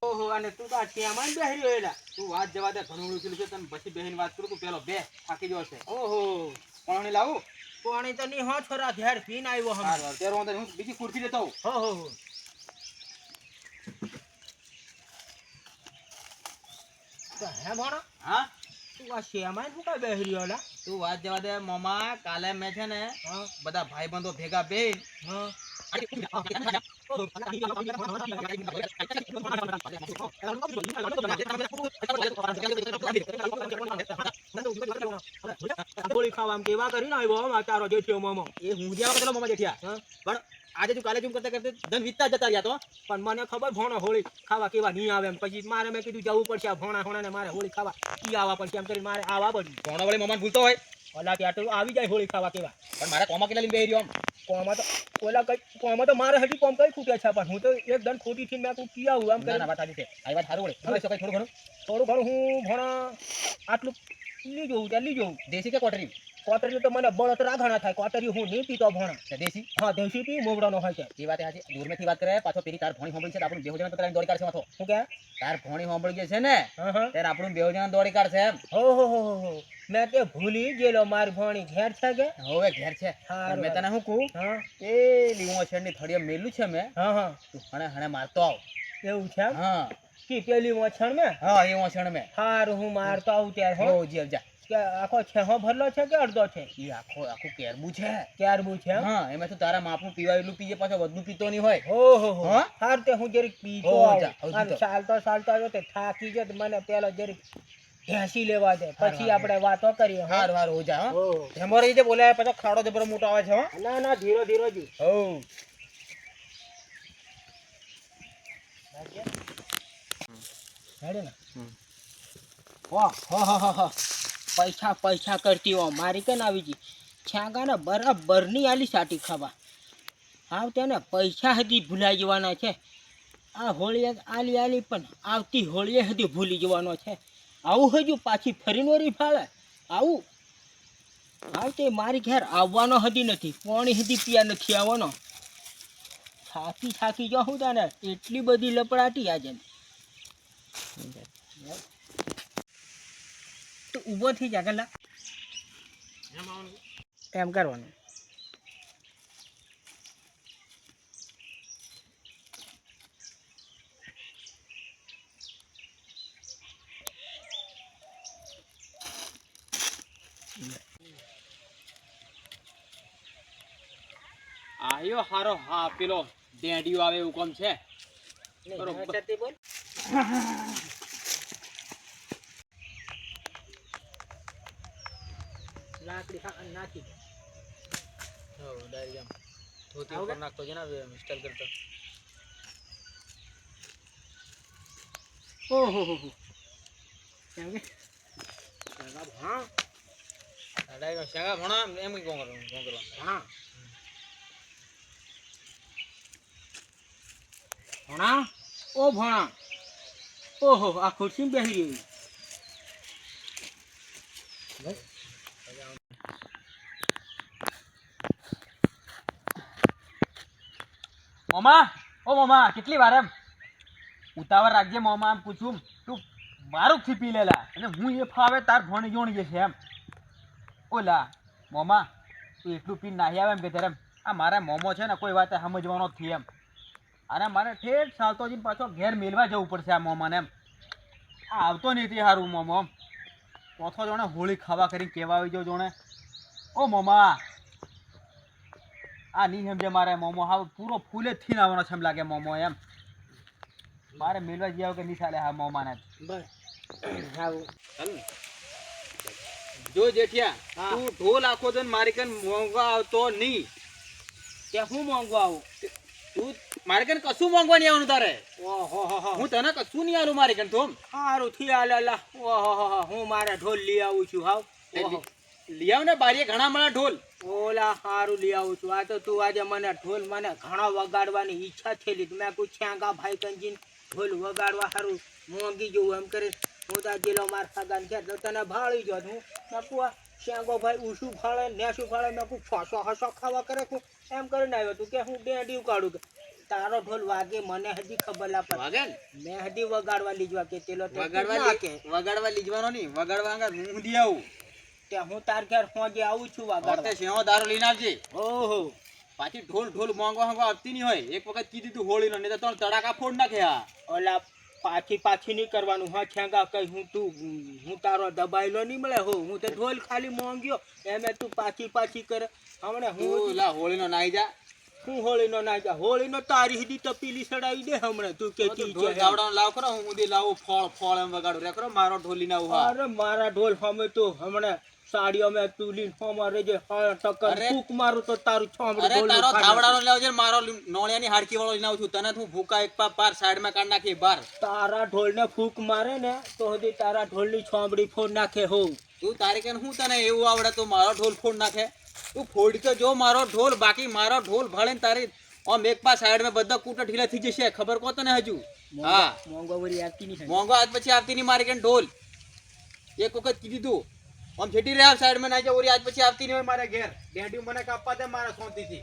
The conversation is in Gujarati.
ઓહો અને તું તો આ ટેમાં બેહી રહ્યો એલા તું વાત જવા દે ઘણું ઉડું છે તને પછી બેહીને વાત કરું તું પેલો બે થાકી ગયો છે ઓહો પાણી લાવું પાણી તો ની હો છોરા ધેર પીને આવ્યો હમ તેરો અંદર હું બીજી કુર્સી લેતો હો તો હે ભણો હા તું આ શેમાં શું કા બેહી રહ્યો એલા તું વાત જવા દે મામા કાલે મે છે ને બધા ભાઈબંધો ભેગા બેહીન ગોળી ખાવા કેવા કરીને આવ્યો તારો જેઠિયો મામો એ હું જેવા પેલો મામા જેઠિયા પણ આજે તું કાલે કરતા કરતા ધન વિતતા જતા રહ્યા તો પણ મને ખબર ભોણો હોળી ખાવા કેવા નહીં આવે એમ પછી મારે મેં કીધું જવું પડશે આ ભોણા ને મારે હોળી ખાવા ઈ આવવા પડશે એમ કરીને મારે આવવા પડ્યું ભોણો વળી મામા ભૂલતો હોય ઓલા ત્યાં તો આવી જાય હોળી ખાવા કેવા પણ મારે કોમા કેટલા લઈને બેહી રહ્યો કોમા તો ઓલા કઈ કોમા તો મારે હજી કોમ કઈ ખૂટ્યા છે પણ હું તો એકદમ ખોટી થી મેં તું કી આવું એમ કરીને વાત આવી છે આ વાત સારું વળે હવે સકાય થોડું ઘણું હું ભોણા આટલું લીજો દેશી કે કોટરી કોટરી તો મને બળતરા ઘણા થાય કોટરી હું નહીં પીતો ભણા દેશી હા દેશી પી મોવડાનો હોય છે એ વાત આજે દૂરમેથી વાત કરે પાછો પેલી તાર ભણી સાંભળી છે આપણું બેહુજન તો દોડી કાઢશે માથો શું કે તાર ભણી સાંભળી છે ને ત્યારે આપણું બેહુજન દોડી કાઢશે એમ હો મેં તે ભૂલી ગયેલો માર ભણી ઘેર છે કે હવે ઘેર છે મેં તને શું કહું એ લીમો છેડની થળીએ મેલું છે મેં તું હણે મારતો આવ એવું છે હા કે પેલી મોછણ મે હા એ મોછણ મે હારું હું મારતો આવું ત્યારે હો જી જા કે આખો છેહો ભરલો છે કે અડધો છે ઈ આખું કેરબુ છે હા એમાં તો તારા માપનું પીવા એટલું પીએ પાછો વધુ પીતો નહીં હોય ઓહો હાર તે હું જરીક પીતો ચાલતો આવ્યો તે થાકી ગયો મને પેલો જરીક ઢેસી લેવા દે પછી આપણે વાતો કરીએ હારું હો જા હો હેમો રહી જે બોલાય પછી ખાડો જબરો મોટો આવે છે હો ના ધીરો જી હો હેડે ના વાહ પૈસા કરતી હો મારી કે આવી જી છાંગાને બરાબરની આલી સાટી ખાવા આવ તેને પૈસા હજી ભૂલાઈ જવાના છે આ હોળીએ આલી પણ આવતી હોળીએ હજી ભૂલી જવાનો છે આવું હજુ પાછી ફરીને વળી ફાળે આવું આવતે મારી ઘેર આવવાનો હજી નથી પાણી હજી પીયા નથી આવવાનો થાકી જો હું તને એટલી બધી લપડાટી આજે તો ઊભો થઈ જા ગલા એમ કરવાનું આયો હારો હા પેલો ડેડીઓ આવે એવું કોમ છે બરોબર બોલ લાકડી નાખી હો ડાયરી આમ ધોતી ઉપર નાખતો છે ને સ્ટાઈલ કરતો ઓહો કેમ કે હા ડાયરી શેગા ભણા એમ કોણ કરવાનું હા ભણા ઓ ભણા ઓહો આ ખુરશી બેસી ગઈ મામા કેટલી વાર એમ ઉતાવળ રાખજે મામા આમ પૂછું તું મારું થી લેલા અને હું એ ફાવે તાર ભણી જોણી જશે એમ ઓલા મામા તું એટલું પીને નાહી આવે એમ કે ત્યારે આ મારા મોમો છે ને કોઈ વાત સમજવાનો જ થી એમ અને મારે ઠેઠ ચાલતો જઈને પાછો ઘેર મેળવા જવું પડશે આ મોમાને એમ આ આવતો નથી સારું મોમો પોથો જોણે હોળી ખાવા કરીને કહેવા આવી જાવ જોણે ઓ મોમા આ નહીં સમજે મારે મોમો હા પૂરો ફૂલે જ થઈને આવવાનો છે એમ લાગે મોમો એમ મારે મેળવા જઈ આવ કે નહીં ચાલે હા મોમાને બસ જો જેઠિયા તું ઢોલ આખો તો મારી કન મોંઘવા આવતો નહીં કે હું મોંઘવા આવું તું મારી કન કશું મોંઘવા નહીં આવવાનું તારે હું તને કશું નહીં આલું મારી કન તું સારું થી આલા ઓહો હું મારા ઢોલ લઈ આવું છું હાવ લઈ આવ ને બારીએ ઘણા મને ઢોલ ઓલા સારું લઈ આવું છું આ તો તું આજે મને ઢોલ મને ઘણા વગાડવાની ઈચ્છા થયેલી મેં પૂછ્યા ગા ભાઈ કંજીન ઢોલ વગાડવા સારું મોંઘી જવું એમ કરી હું તો ગયેલો માર સગાન છે તો તને ભાળી જો હું મેં શ્યાંગો ભાઈ ઉશું ફાળે નેસું ફાળે મેં ફસો હસો ખાવા કરે એમ કરીને આવ્યો તું કે હું ડેડી કાઢું કે તારો ઢોલ વાગે મને હજી ખબર ના પડે વાગે ને મેં હજી વગાડવા લીજવા કે તેલો તે વગાડવા ના કે વગાડવા લીજવાનો નહીં વગાડવા અંગા હું દી આવું તે હું તાર ઘેર હોજે આવું છું વગાડવા વખતે સેવો દારૂ લઈને આવજે ઓહો પાછી ઢોલ માંગવા આવતી નહીં હોય એક વખત કીધું તું હોળીનો નહીં તો તડાકા ફોડ નાખે આ ઓલા પાછી નહીં કરવાનું હા છેંગા કઈ હું તારો દબાયેલો નહીં મળે હો હું તો ઢોલ ખાલી મોંગ્યો એમે તું પાછી કરે હમણે હું લા હોળીનો નાઈ જા હું હોળીનો ના જા હોળીનો તારી હીધી તપીલી સડાવી દે હમણે તું કે ઢોલ ગાવડાનો લાવ કરો હું ઉદી લાવું ફળ એમ વગાડું રે કરો મારો ઢોલી ના ઉહા અરે મારા ઢોલ હમે તો હમણે સાડીઓ મે તુલી હમારે જે ટક્કર ફૂક મારું તો તારું છોમડું અરે તારો ધાવડાનો લાવજે મારો નોળિયાની હાડકી વાળો લઈને આવું છું તને હું ભૂકા એક પાર સાઈડ માં કાઢ નાખી બાર તારા ઢોલને ફૂક મારે ને તો હજી તારા ઢોલની છોમડી ફોડ નાખે હો તું તારી કે હું તને એવું આવડે તો મારો ઢોલ ફોડ નાખે તું ફોડ કે જો મારો ઢોલ બાકી મારો ઢોલ ભાળે ને તારી આમ એક પા સાઈડ માં બધા કૂટા ઢીલા થઈ જશે ખબર કો તને હજુ હા મોંઘવારી આવતી નહીં મોંઘો આજ પછી આવતી નહીં મારી કે ઢોલ એક વખત કીધી તું આમ છેટી રહ્યા સાઈડ માં ના જા ઓરી આજ પછી આવતી નહીં હોય મારા ઘેર ડેડી મને કાપવા દે મારા સોંતીથી